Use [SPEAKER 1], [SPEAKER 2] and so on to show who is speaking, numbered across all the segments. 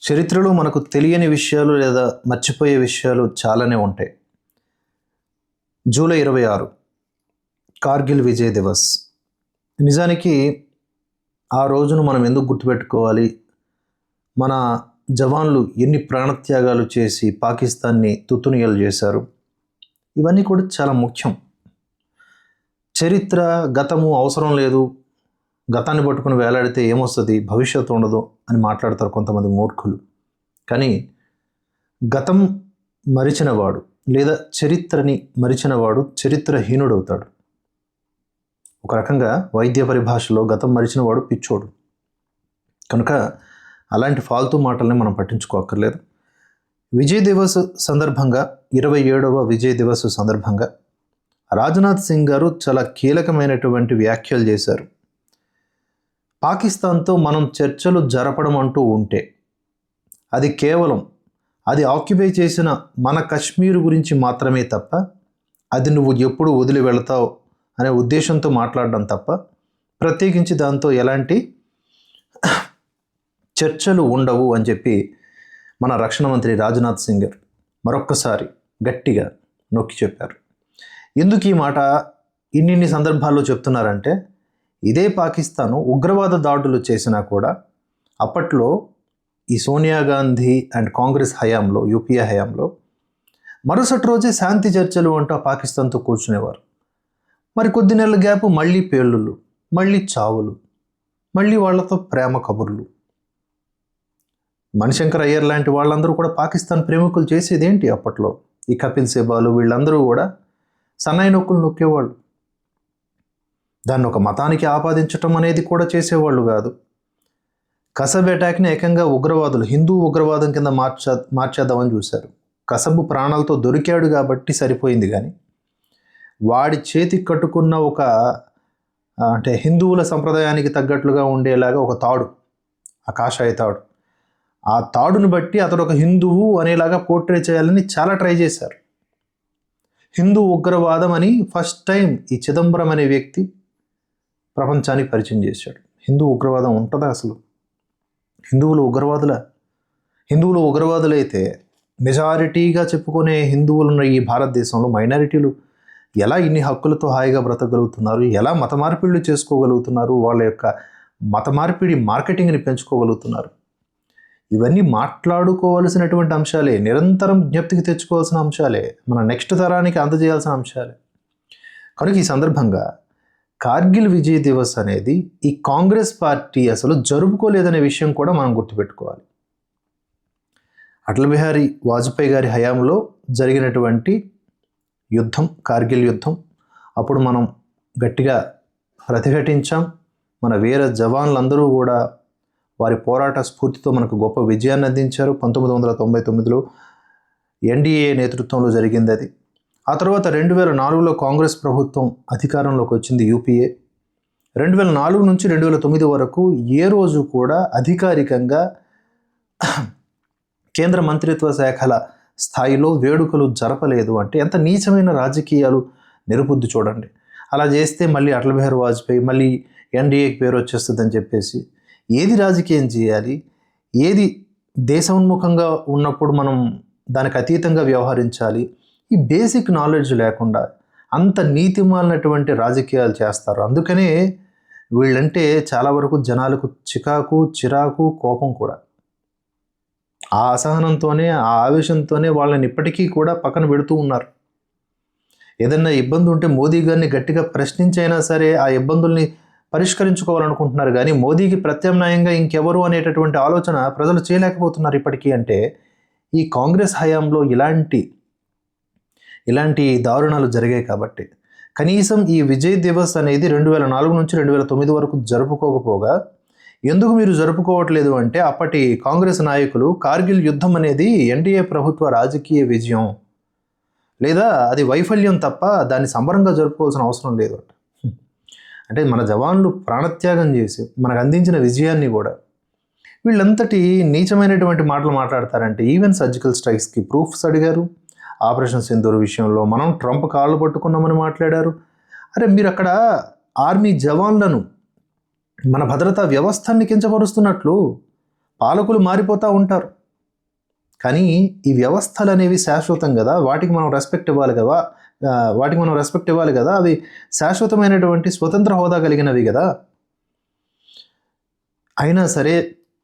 [SPEAKER 1] చరిత్రలో మనకు తెలియని విషయాలు లేదా మర్చిపోయే విషయాలు చాలానే ఉంటాయి. జూలై 26 కార్గిల్ విజయ్ దివస్. నిజానికి ఆ రోజును మనం ఎందుకు గుర్తుపెట్టుకోవాలి? మన జవాన్లు ఎన్ని ప్రాణత్యాగాలు చేసి పాకిస్తాన్ని తుత్తునియలు చేశారు, ఇవన్నీ కూడా చాలా ముఖ్యం. చరిత్ర గతము అవసరం లేదు, గతాన్ని పట్టుకుని వేలాడితే ఏమొస్తుంది, భవిష్యత్తు ఉండదు అని మాట్లాడతారు కొంతమంది మూర్ఖులు. కానీ గతం మరిచినవాడు లేదా చరిత్రని మరిచినవాడు చరిత్రహీనుడవుతాడు. ఒక రకంగా వైద్య పరిభాషలో గతం మరిచినవాడు పిచ్చోడు. కనుక అలాంటి ఫాల్తూ మాటల్ని మనం పట్టించుకోక్కర్లేదు. విజయ్ దివస్ సందర్భంగా 27వ విజయ్ దివస్ సందర్భంగా రాజ్నాథ్ సింగ్ గారు చాలా కీలకమైనటువంటి వ్యాఖ్యలు చేశారు. పాకిస్తాన్తో మనం చర్చలు జరపడం అంటూ ఉంటే అది కేవలం అది ఆక్యుపై చేసిన మన కశ్మీర్ గురించి మాత్రమే తప్ప, అది నువ్వు ఎప్పుడు వదిలి వెళతావు అనే ఉద్దేశంతో మాట్లాడడం తప్ప ప్రత్యేకించి దాంతో ఎలాంటి చర్చలు ఉండవు అని చెప్పి మన రక్షణ మంత్రి రాజ్నాథ్ సింగ్ గారు మరొక్కసారి గట్టిగా నొక్కి చెప్పారు. ఎందుకు ఈ మాట ఇన్ని సందర్భాల్లో చెప్తున్నారంటే, ఇదే పాకిస్తాను ఉగ్రవాద దాడులు చేసినా కూడా అప్పట్లో ఈ సోనియా గాంధీ అండ్ కాంగ్రెస్ హయాంలో, యూపీఏ హయాంలో మరుసటి రోజే శాంతి చర్చలు అంటూ పాకిస్తాన్తో కూర్చునేవారు. మరి కొద్ది నెలల గ్యాప్ మళ్ళీ పేలుళ్ళు, మళ్ళీ చావులు, మళ్ళీ వాళ్ళతో ప్రేమ కబుర్లు. మణిశంకర్ అయ్యర్ లాంటి వాళ్ళందరూ కూడా పాకిస్తాన్ ప్రేమికులు చేసేదేంటి అప్పట్లో? ఈ కపిల్ సిబాలు వీళ్ళందరూ కూడా సన్నాయి నొక్కులు నొక్కేవాళ్ళు. దాన్ని ఒక మతానికి ఆపాదించటం అనేది కూడా చేసేవాళ్ళు కాదు. కసబ్ అటాక్ని ఏకంగా ఉగ్రవాదులు హిందూ ఉగ్రవాదం కింద మార్చేద్దామని చూశారు. కసబ్ ప్రాణాలతో దొరికాడు కాబట్టి సరిపోయింది, కానీ వాడి చేతికి కట్టుకున్న ఒక అంటే హిందువుల సంప్రదాయానికి తగ్గట్లుగా ఉండేలాగా ఒక తాడు, ఆ కాషాయ తాడు, ఆ తాడును బట్టి అతడు ఒక హిందువు అనేలాగా పోర్ట్రే చేయాలని చాలా ట్రై చేశారు. హిందూ ఉగ్రవాదం అని ఫస్ట్ టైం ఈ చిదంబరం అనే వ్యక్తి ప్రపంచానికి పరిచయం చేశాడు. హిందూ ఉగ్రవాదం ఉంటుందా అసలు? హిందువులు ఉగ్రవాదులైతే మెజారిటీగా చెప్పుకునే హిందువులున్న ఈ భారతదేశంలో మైనారిటీలు ఎలా ఇన్ని హక్కులతో హాయిగా బ్రతకగలుగుతున్నారు, ఎలా మత మార్పిడులు చేసుకోగలుగుతున్నారు, వాళ్ళ యొక్క మత మార్పిడి మార్కెటింగ్ని పెంచుకోగలుగుతున్నారు? ఇవన్నీ మాట్లాడుకోవాల్సినటువంటి అంశాలే, నిరంతరం జ్ఞప్తికి తెచ్చుకోవాల్సిన అంశాలే, మన నెక్స్ట్ తరానికి అందజేయాల్సిన అంశాలే. కనుక ఈ సందర్భంగా కార్గిల్ విజయ్ దివస్ అనేది ఈ కాంగ్రెస్ పార్టీ అసలు జరుపుకోలేదనే విషయం కూడా మనం గుర్తుపెట్టుకోవాలి. అటల్ బిహారీ వాజ్పేయి గారి హయాంలో జరిగినటువంటి యుద్ధం, కార్గిల్ యుద్ధం, అప్పుడు మనం గట్టిగా ప్రతిఘటించాం. మన వీర జవాన్లందరూ కూడా వారి పోరాట స్ఫూర్తితో మనకు గొప్ప విజయాన్ని అందించారు. 1999లో ఎన్డీఏ నేతృత్వంలో జరిగింది అది. ఆ తర్వాత 2004లో కాంగ్రెస్ ప్రభుత్వం అధికారంలోకి వచ్చింది, యూపీఏ. 2004 నుంచి 2009 వరకు ఏ రోజు కూడా అధికారికంగా కేంద్ర మంత్రిత్వ శాఖల స్థాయిలో వేడుకలు జరపలేదు. అంటే ఎంత నీచమైన రాజకీయాలు నిరుపుద్ది చూడండి. అలా చేస్తే మళ్ళీ అటల్ బిహారీ వాజ్పేయి మళ్ళీ ఎన్డీఏకి పేరు వచ్చేస్తుందని చెప్పేసి ఏది రాజకీయం చేయాలి, ఏది దేశోన్ముఖంగా ఉన్నప్పుడు మనం దానికి అతీతంగా వ్యవహరించాలి, ఈ బేసిక్ నాలెడ్జ్ లేకుండా అంత నీతిమాలినటువంటి రాజకీయాలు చేస్తారు. అందుకనే వీళ్ళంటే చాలా వరకు జనాలకు చిరాకు, కోపం కూడా. ఆ అసహనంతోనే, ఆ ఆవేశంతోనే వాళ్ళని ఇప్పటికీ కూడా పక్కన పెడుతూ ఉన్నారు. ఏదన్నా ఇబ్బంది ఉంటే మోదీ గారిని గట్టిగా ప్రశ్నించైనా సరే ఆ ఇబ్బందుల్ని పరిష్కరించుకోవాలనుకుంటున్నారు, కానీ మోదీకి ప్రత్యామ్నాయంగా ఇంకెవరు అనేటటువంటి ఆలోచన ప్రజలు చేయలేకపోతున్నారు ఇప్పటికీ. అంటే ఈ కాంగ్రెస్ హయాంలో ఇలాంటి దారుణాలు జరిగాయి. కాబట్టి కనీసం ఈ విజయ్ దివస్ అనేది 2004 నుంచి 2009 వరకు జరుపుకోకపోగా ఎందుకు మీరు జరుపుకోవట్లేదు అంటే, అప్పటి కాంగ్రెస్ నాయకులు కార్గిల్ యుద్ధం అనేది ఎన్డీఏ ప్రభుత్వ రాజకీయ విజయం లేదా అది వైఫల్యం తప్ప దాన్ని సంబరంగా జరుపుకోవాల్సిన అవసరం లేదు అంట. అంటే మన జవాన్లు ప్రాణత్యాగం చేసి మనకు అందించిన విజయాన్ని కూడా వీళ్ళంతటి నీచమైనటువంటి మాటలు మాట్లాడతారంటే, ఈవెన్ సర్జికల్ స్ట్రైక్స్కి ప్రూఫ్స్ అడిగారు. ఆపరేషన్ సింధూర్ విషయంలో మనం ట్రంప్ కాళ్ళు పట్టుకున్నామని మాట్లాడారు. అరే మీరు అక్కడ ఆర్మీ జవాన్లను, మన భద్రతా వ్యవస్థని కించపరుస్తున్నట్లు పాలకులు మారిపోతూ ఉంటారు, కానీ ఈ వ్యవస్థలు అనేవి శాశ్వతం కదా, వాటికి మనం రెస్పెక్ట్ ఇవ్వాలి కదా, అవి శాశ్వతమైనటువంటి స్వతంత్ర హోదా కలిగినవి కదా. అయినా సరే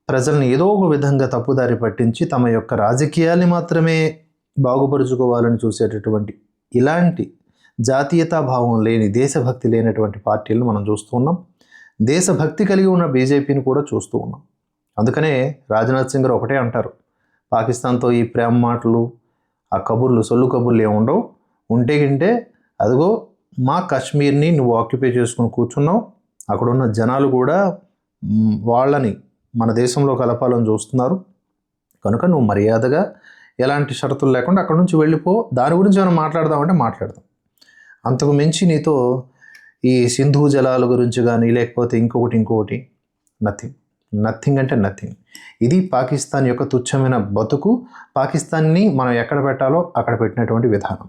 [SPEAKER 1] ప్రజల్ని ఏదో ఒక విధంగా తప్పుదారి పట్టించి తమ యొక్క రాజకీయాల్ని మాత్రమే బాగుపరుచుకోవాలని చూసేటటువంటి ఇలాంటి జాతీయతా భావం లేని, దేశభక్తి లేనటువంటి పార్టీలను మనం చూస్తూ ఉన్నాం. దేశభక్తి కలిగి ఉన్న బీజేపీని కూడా చూస్తూ ఉన్నాం. అందుకనే రాజ్నాథ్ సింగ్ గారు ఒకటే అంటారు, పాకిస్తాన్తో ఈ ప్రేమ మాటలు, ఆ కబుర్లు, సొల్లు కబుర్లు ఏముండవు, ఉంటే గింటే అదిగో మా కాశ్మీర్ని నువ్వు ఆక్యుపై చేసుకుని కూర్చున్నావు, అక్కడున్న జనాలు కూడా వాళ్ళని మన దేశంలో కలపాలని చూస్తున్నారు, కనుక నువ్వు మర్యాదగా ఎలాంటి షరతులు లేకుండా అక్కడ నుంచి వెళ్ళిపో, దాని గురించి మనం మాట్లాడదామంటే మాట్లాడదాం, అంతకు మించి నీతో ఈ సింధు జలాల గురించి కానీ లేకపోతే ఇంకొకటి నథింగ్ అంటే నథింగ్. ఇది పాకిస్తాన్ యొక్క తుచ్చమైన బతుకు, పాకిస్తాన్ని మనం ఎక్కడ పెట్టాలో అక్కడ పెట్టినటువంటి విధానం.